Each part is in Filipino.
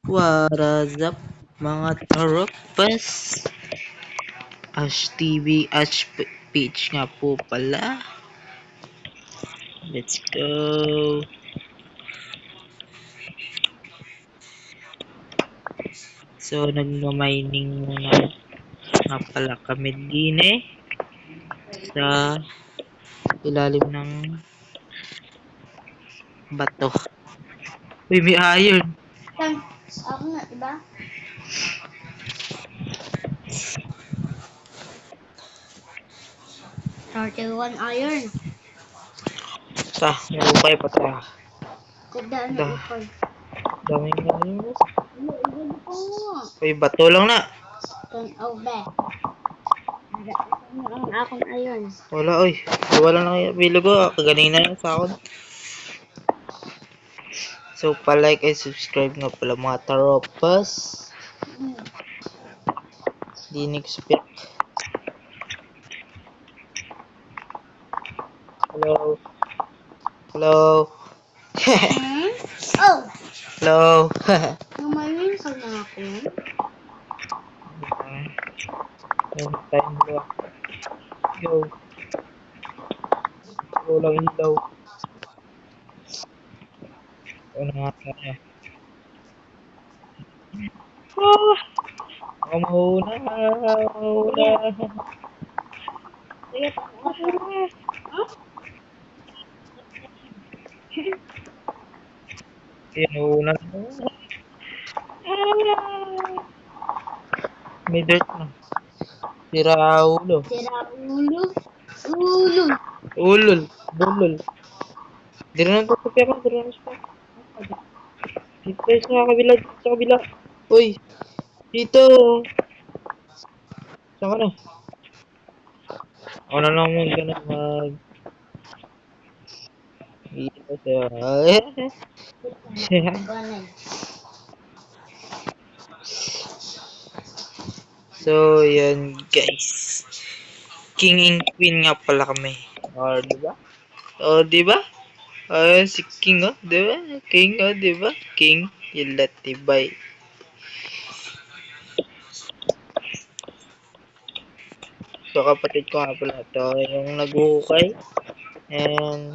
What is up mga tropas? Ash TV, Ash page nga po pala. Let's go. So nagma-mining muna nga pala kami din sa ilalim ng bato. Uy, may iron. Ako nga, diba? One iron. May pa ta. Kudaan Da, na upay. daming iron. Ano, ibig ko nga. Uy, bato lang na. Tanaw ba? Ano ang akong iron? Wala, uy. Wala lang bilog ko. Kaganina lang sa akin. So, pa-like and subscribe nga pala mga taropas. Di expect. Hello. Hello. Oh! Hello. Lumayin ka na ako. Ayun, tayong dalawa. Yo. Walang ilaw. Ano nga kaya? Ah! Ako mahuna. Mahuna. Sige, pang-asa. Yan, mahuna. May dirt na. Sira ulo. Sira ulo. Ulo. Ulol. Bulol. Dito na ito. Dito na ito. Dito tayo sa kabila. Sa kabila. Uy. Dito. Saan ka na? Ako na lang muna na mag... Dito sa... Ganun. So, yan guys. King and Queen nga pala kami. O, diba? O, diba? Si King, diba? King, diba? King, yung latibay. So, kapatid ko nga pala ito, yung naghuhukay. And,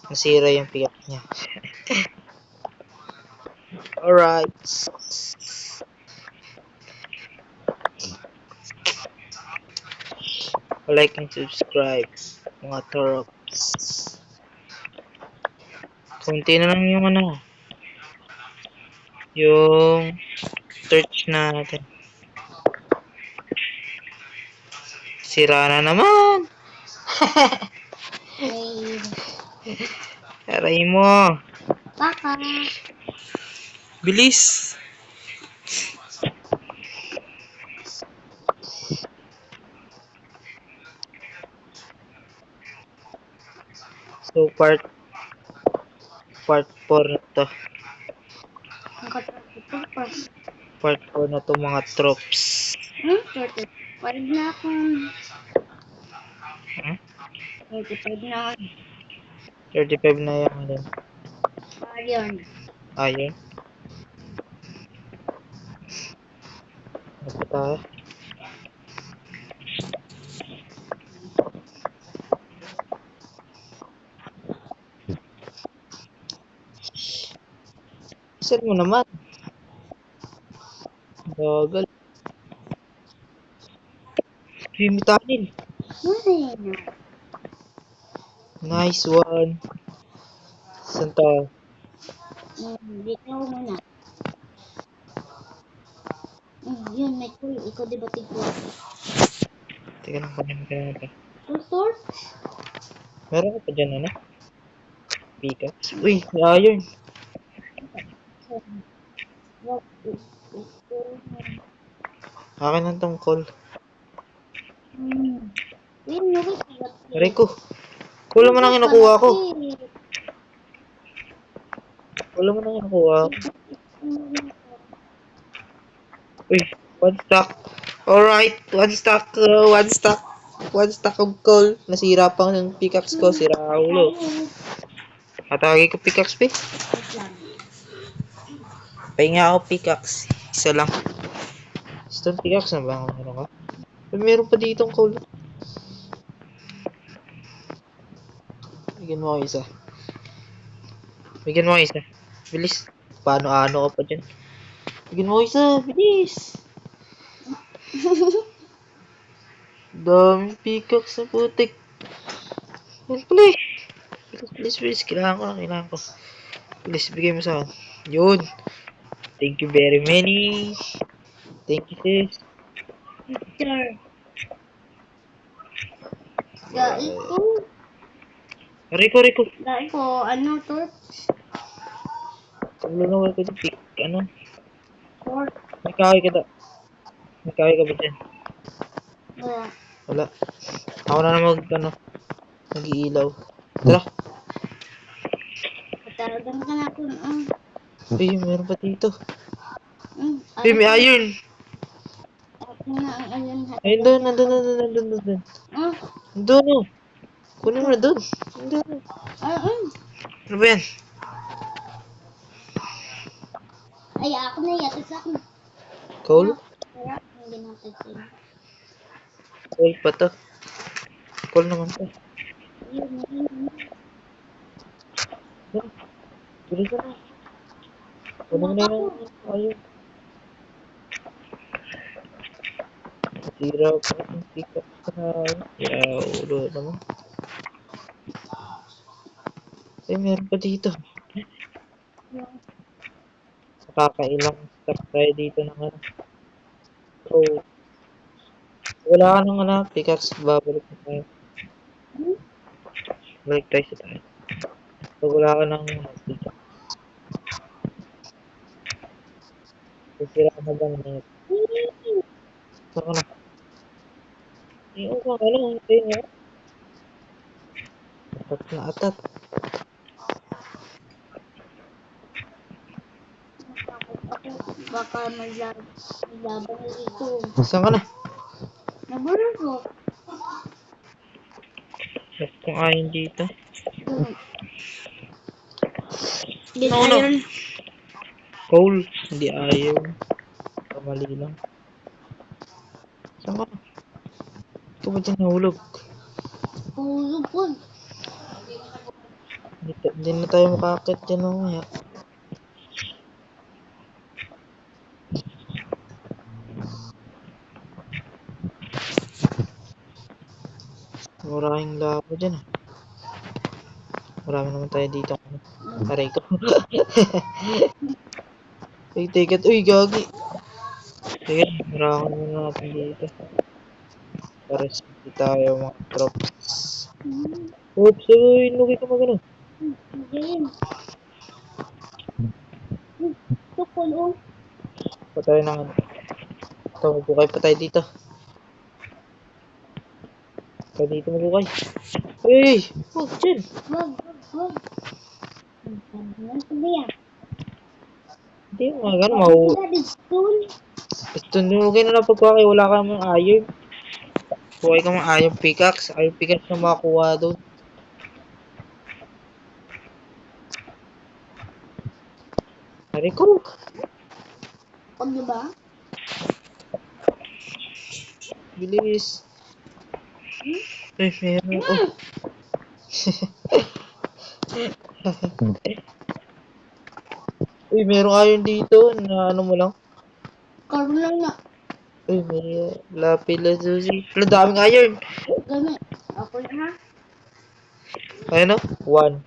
nasira yung piyak niya. Alright. Like and subscribe, mga torops. Kunti na lang yung yung search natin. Sira na naman. Aray mo. Paka. Bilis. So part 4 na to. Part 4 na to mga tropes. 35 na akong. 35 na ako. 35 na yung Ayun. ayun. Ano tayo? Sir mo naman. Bagal. Primitanil. Nice one. Saan tayo? Dito ako muna. Yun, may tool. Ikaw di ba tigwa? Teka lang, kunin ka na ito. Tool? Meron ka pa dyan, Pickaxe. Uy, may iron. Akin ang tungkol. Aray ko. Kulang mo nang nakuha ko. Kulang mo nang nakuha ko. Uy, one stack. Alright, one stack. One stack of coal. Nasira pa ng pickaxe ko. Sira ulo. Atagi ko pickaxe, be. Wait lang. Pahinga ako pickaxe. Isa lang. Stone pickaxe na ba? Ano ka? Meron pa dito ang coal. Bigyan mo ako isa. Bigyan mo ako isa. Bilis. Paano-ano ka pa dyan? Bigyan mo ako isa. Bilis. Daming pickaxe na putik. Yan pala eh. Bilis. Kailangan ko. Bilis, bigay mo sa akin. Yun. Thank you very many. Thank you, sis. Sir. Dahil ko. Riko. Dahil ko. Ano to? Tulungan ko dito. Pick. Ano? Or. May kahoy ka da. May kahoy ka ba dyan? Wala. Ako na ano, mag-iilaw. Tara. Talagang ka na ako. Uy, meron pa dito. Mm. Uy, may iron. Ako na ang ayun. Ayun doon, nandun. Ah. Nandun, oh. Kunin mo na doon. Nandun. Ano ba yan? Ay, ako na yata sa akin. Coal? Kaya, hindi natin sila. Coal pa to. Coal naman to. Yun. Bilis na. Kunin mo na yung ayun. Sira pa yung pick-up sa ulo naman. Ay, meron pa dito. Nakakailang stop tayo dito ng ano. So, wala ka nang ano, pickaxe, babalik na tayo. Balik tayo sa tayo. Pag wala ka nang pickaxe, sisira ka na ba na net? Saan ka na? Eh, oo ka lang, tayo nga. Atat na atat. Baka may laban dito. Saan ka na? Nabulo ko. Ba't kung ayon dito? Dito Ano? ayun. Coal, hindi ayaw. Mali lang. Saan ka na? Ikaw ba dyan nahulog? Pulo po. Hindi na tayo makakit dyan mamaya. Maraming labo dyan ah. Marami naman tayo dito. Aray ko. Uy, take it. Uy, gagi. Sige, maraming muna natin dito. Para hindi tayo mga drops. Oops, uy, nugi ka magano. Game. Ito pulo. Patay ng ano. Ito, magbukay pa tayo dito. Tayo dito magbukay. Uy, huwag dyan. Wag. Ano sabi yan? Hindi mo mga gano'n, mau... Gusto nyo, na lang pagkakay, wala ka namang iron. Buhay ka mang iron pickaxe. Iron pickaxe na makakuha doon. Hari ko. Pag ba? Bilis. Uy, meron. Oh. Uy, meron iron dito na ano mo lang. Karoon lang na. Uy, may lapis lazuli. Wala, daming iron. Gamit. Ako na ha. Ayun o. 1,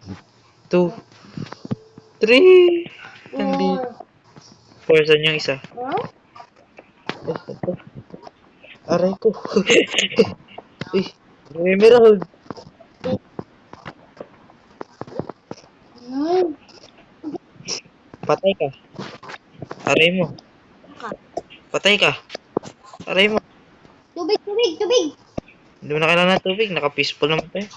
2, 3. Nandito. 4, saan yung isa? Oh? Ito. Aray ko. Uy, may emerald. Ano? Patay ka. Aray mo. Patay ka. Aray mo. Tubig. Hindi mo na kailangan ng tubig. Naka-peaceful naman tayo.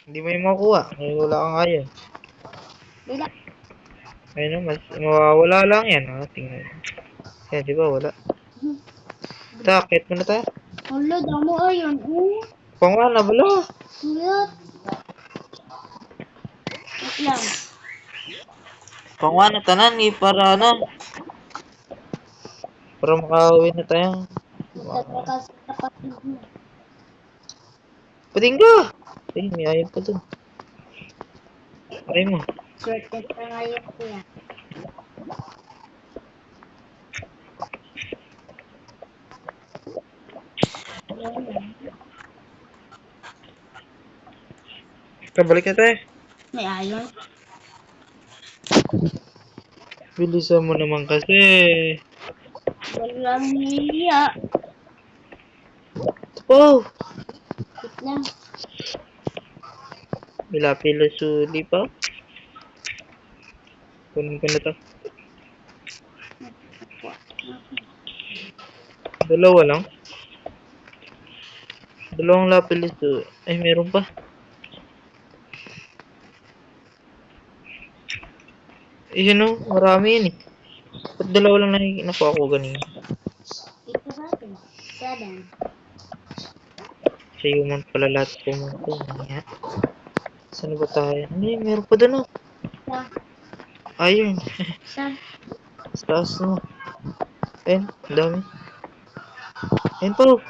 Hindi mo yung makuha. Wala kang kaya. Wala. Ayun o, mawawala lang yan. Ha? Tingnan. Yan, di ba? Wala. Takit mo na tayo. Hala, damo ayun. Oh. Pangwana, bala. Cute. Wait lang. Pangwana, tanan, para ano. Para makauwi na tayo. Magtatry ka sa kapatid mo. Pating ka! Ay, may ayaw pa dun. Ay mo. Swerte ka ngayon kuya. Kabalik na tayo. May ayon. Bilisan mo naman kasi. Walang hiya. Oh! Wait lang. Pila suli pa. Kunin ko na to. Dalawa lang. Dalawang lapilis to. Ay, meron pa. Eh, yun o. Marami yun eh. Ba't dalawa lang nakuha ko ganun? Ito sa atin. 7. Sa human pala lahat ko mo ito. Saan ba tayo? Ano yun? Meron pa dun o. Sa. Ayun. Sa. Sa taas mo. Ayun. Ang dami. Ayun pa o.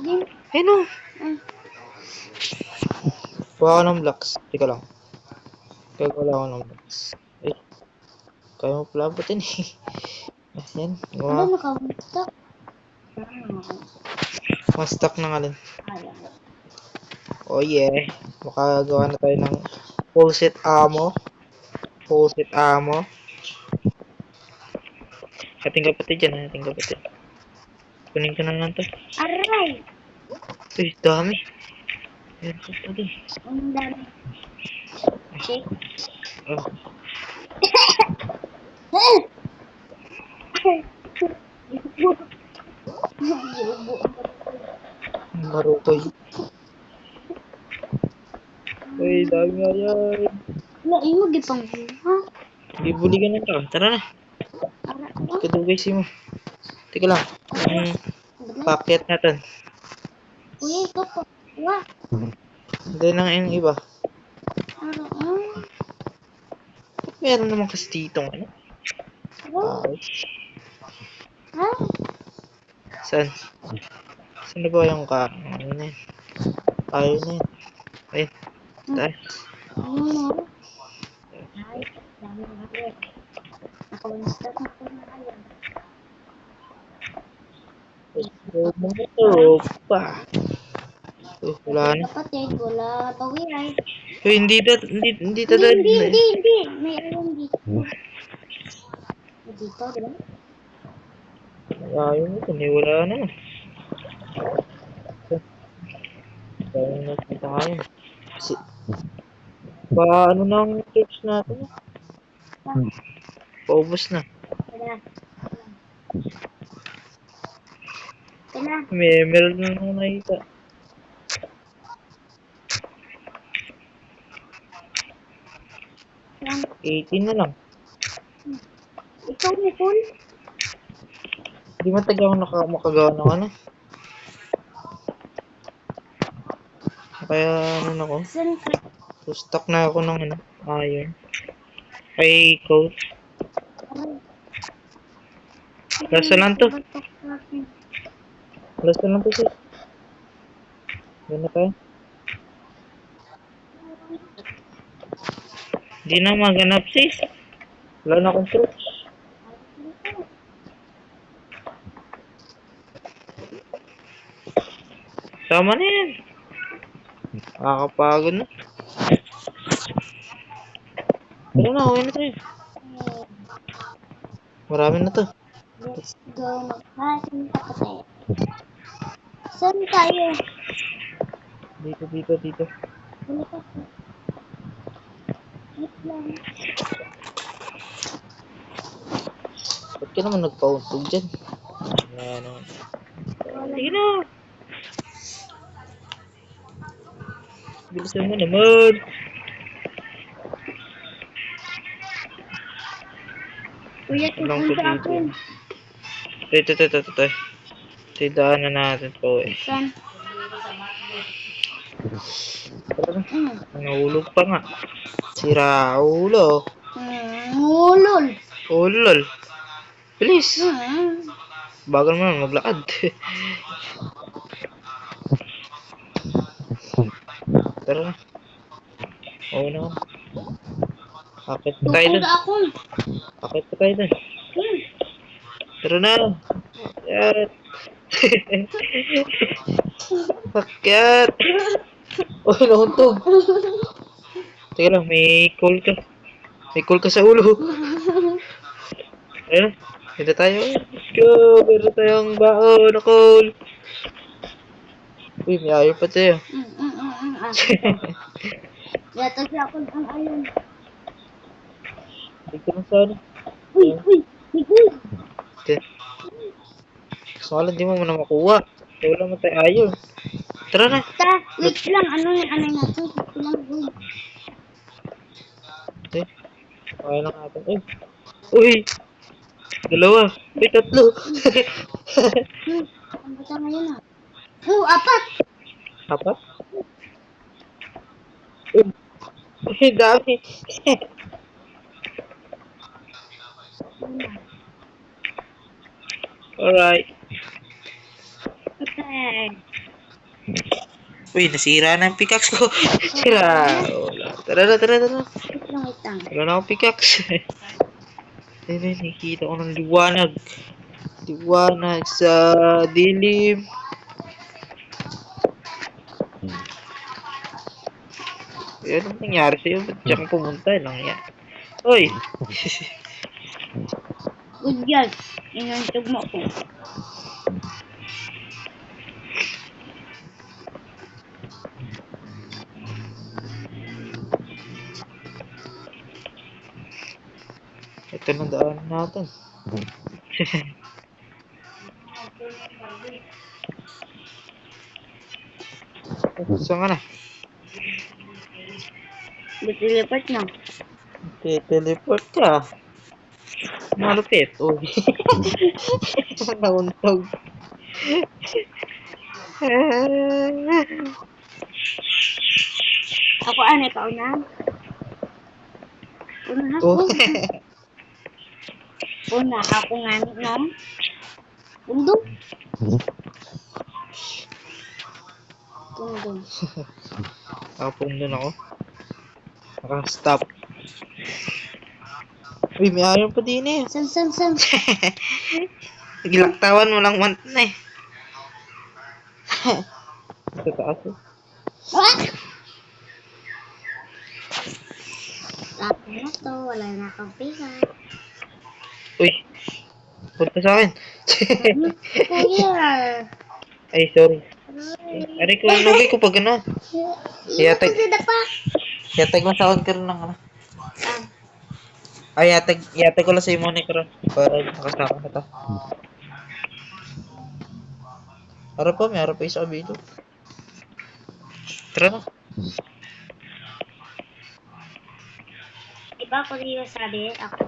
Game. Ayun o. Ah. Kuha ko ng blocks. Teka lang. Gagawa ko ng blocks. Ay. Kaya mo pala abutin eh. Ayan. Ano nakamusta? Ma-stuck na nga din. Ayan. Oh yeah. Makagawa na tayo ng full set ammo. Full set ammo. Ating kapatid dyan. Ating kapatid. Kunin ko na lang to. Aray! Uy, dami. Ayan ko pa dun. Ang dami. Shake. Oh. Yubo. Marutoy. Uy, dami nga yan. Wala, iyo, gipang buha. Bibuligan na to. Tara na. Aray. Kadugay si mo. Teka lang. Packet natin. Kuya, ito po. Wala. Hindi na nga yung iba. Aray. Meron naman kasi ditong ano. Wala. Ha? Saan? Saan na ba yung ano na yun? Ayaw na yun. Ayun. Tayo. Ano? Ay, dami na rin. Nakamusta na po na kayo. Mga to pa. Uy, wala na. Kapatid, wala bawiray. Uy, hindi Hindi, tadad. hindi. May alam dito. Dito, di ba? Ayaw mo ito. Wala na. Ayaw na kita kayo. Kasi, ano na ang tips natin? Paubos na. Kaya. Kaya. Meron na akong nakita. 18 na lang. Ikaw, Nicole? Hindi matagal ako makagawa ng ano. Kaya ano na ako. Saan ka? So, stuck na ako ng ano. Iron. Kay coach. Lasa lang to. Lasa lang to sis. Gano'n tayo. Hindi na maganap sis. Wala na akong troops. Tama na yan. Nakakapagod na. Tara na, uwi na tayo. Marami na to. Let's go maghating kapatid. Saan tayo? Dito. Ano ka? Wait lang. Ba't ka naman nagpauntog dyan? Ano. Sige na. Bilisan mo naman. Kuya, Walang tutun ko sa dito. akin. Ito. Tidaan na natin po eh. Saan? Tara na. Mm. Nahulog pa nga. Sira ulo. Ulol. Ulol. Bilis. Mm. Bagal mo naman maglakad. Tara na. Oo na. Akit pa tayo dun. Tutulda ako. Akit pa tayo dun. Hmm. Tara na. Akyat. Akyat. Uy, nahuntog. Teka lang, may call ka. May call ka sa ulo. Ayun. Kita tayo. Let's go. Meron tayong baon na call. Uy, may ayaw pa tayo. Yata siya ako ang ayun. Dito na sana. Uy, uy, uy, uy. Sala, di mo na makuha. Wala mo tayo ayaw. Tara na. Wait lang, ano yung anay natin? Wait lang, uy. Eh, kaya lang natin. Uy. Uy. Dalawa. Uy, tatlo. Ang bata ngayon ah. Apat. Apat? Uy. Uy, dami. Alright. Okay. Uy, nasira na ang pickaxe ko. Sira. Wala. Tara na, tara, tara. Wait lang. Wala na akong pickaxe. Ayun, nakikita ko ng liwanag. Liwanag sa dilim. Ano nangyari sa'yo? Ba't siya kang pumunta? Lang yan. Uy! Good girl. Inantog mo ko. Ito na daan natin. Saan ka na? Buti-lipat na. Teleport ka. Malupit. Uy. Nauntog. Ako ano, ikaw na? Una ako. Oh. Una ako nga, no? Tundo. Tundo. Nakapong doon ako. Naka-stop. Uy, may ayaw pa din eh. San. Gilaktawan mo lang want na eh. Sa taas eh. Ah! Tapos na to, wala na akong pisa. Uy. Punta sa akin. Kuya. Ay, sorry. Aray ko, lugay ko pag ano. Iyan sa dapa. Yatag mo sa akin ka rin ng ano. Ay, yatag ko lang sa imo ni Karo. Para nakasama na to. Harap pa, may harap pa isa kabilo. Tara na. Diba ako rin sabi, ako.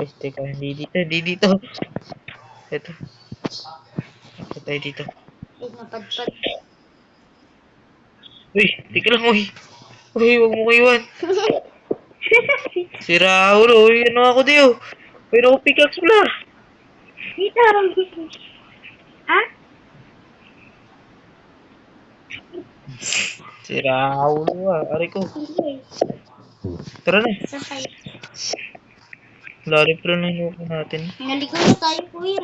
Uy, teka, hindi dito. Ito. Ito tayo dito. Napadpad. Uy, teka lang, uy. Uy, huwag mo ko iwan. Si Raul, uy, ano ako diyo? Uy, ako pickaxe pala. Dito. Ha? Si Raul, aray ko. Tara na. Saan tayo? Lari pa rin ang yuko natin. Naligo na tayo, kuya.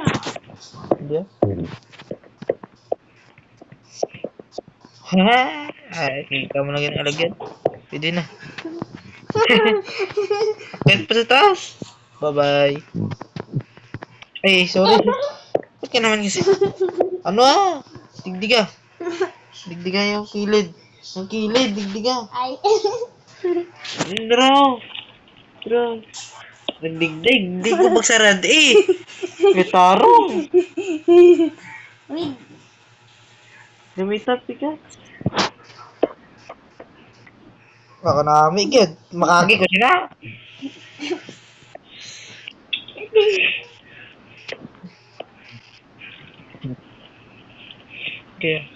Hindi ah. Ha? Ay, kita mo lang yung alagyan. Pwede na. Akit pa sa taas. Bye-bye. Ay, sorry. Ba't ka naman kasi? Ano ah? Digdiga. Digdiga yung kilid. Yung kilid, digdiga. Ay. Draw. Draw. Nagdigdig. Di ko magsarad eh. May tarong. Wait. Gamitan ka. Baka namin yan. Makagi ko sila. Okay.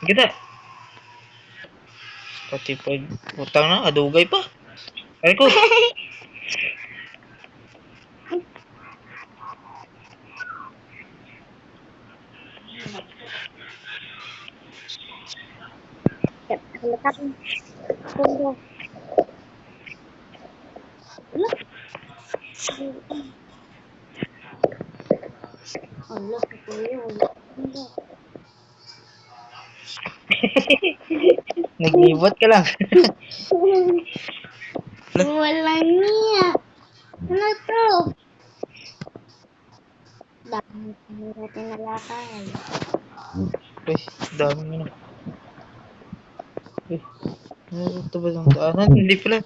Kita. Pati pag utang na, adugay pa. Ay ko. Letak tunggu. Look. Allah, kuya, wala. Naglibot ka lang. Walang niya. Ano to? Dami natin nalakay. Uy, dami mo na. Uy, ano ito ba yung daanan? Hindi pala.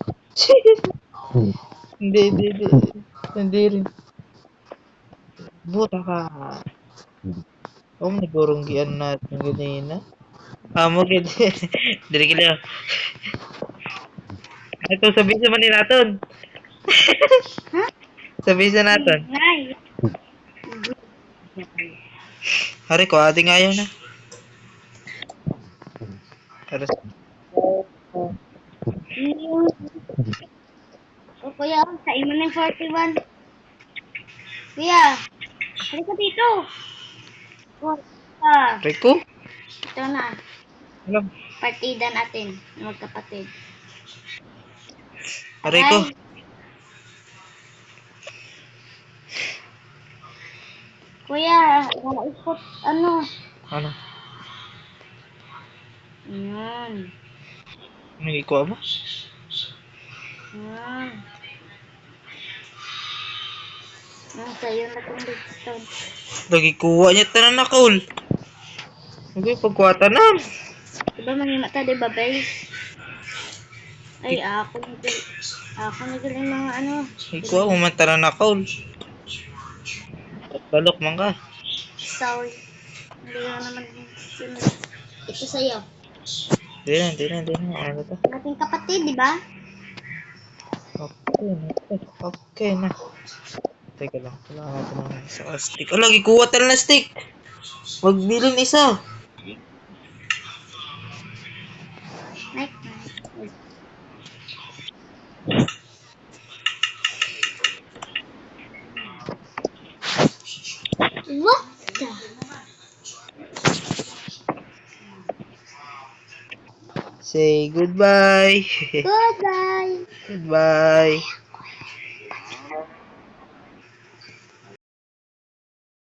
Hindi. Hindi rin. Buta ka. Oh, nagurunggian natin ganina. Mo gid. Dili kila. Ito sabi sa man naton. Ha? Sabi sa naton. Nay. Hari ko ating ayaw na. Aras. O kuya, sa imo ng 41. Kuya, halika dito. Rico? Ito na, Alam. partida natin, magkapatid. Rico. Ay, kuya, naikot, ano? Ano? Yan. Nagikuha mo? Yan. Yan, sa'yo na itong redstone. Lagi kuha niya tanan na kaul. Okay, pagkuwata na. Diba manimata, diba, guys? Ay, ako na galing mga ano. Ikuha mo man tanan na kaul. Balok man ka. Sorry. Hindi ko naman sunod. Ito sa'yo. Di na. Ano to? Ating kapatid, di ba? Okay na. Teka lang. Kailangan natin ng isa stick. Oh, lagi kuha tanan na stick. Magbilin isa. Night. What the? Say goodbye. Goodbye. Goodbye.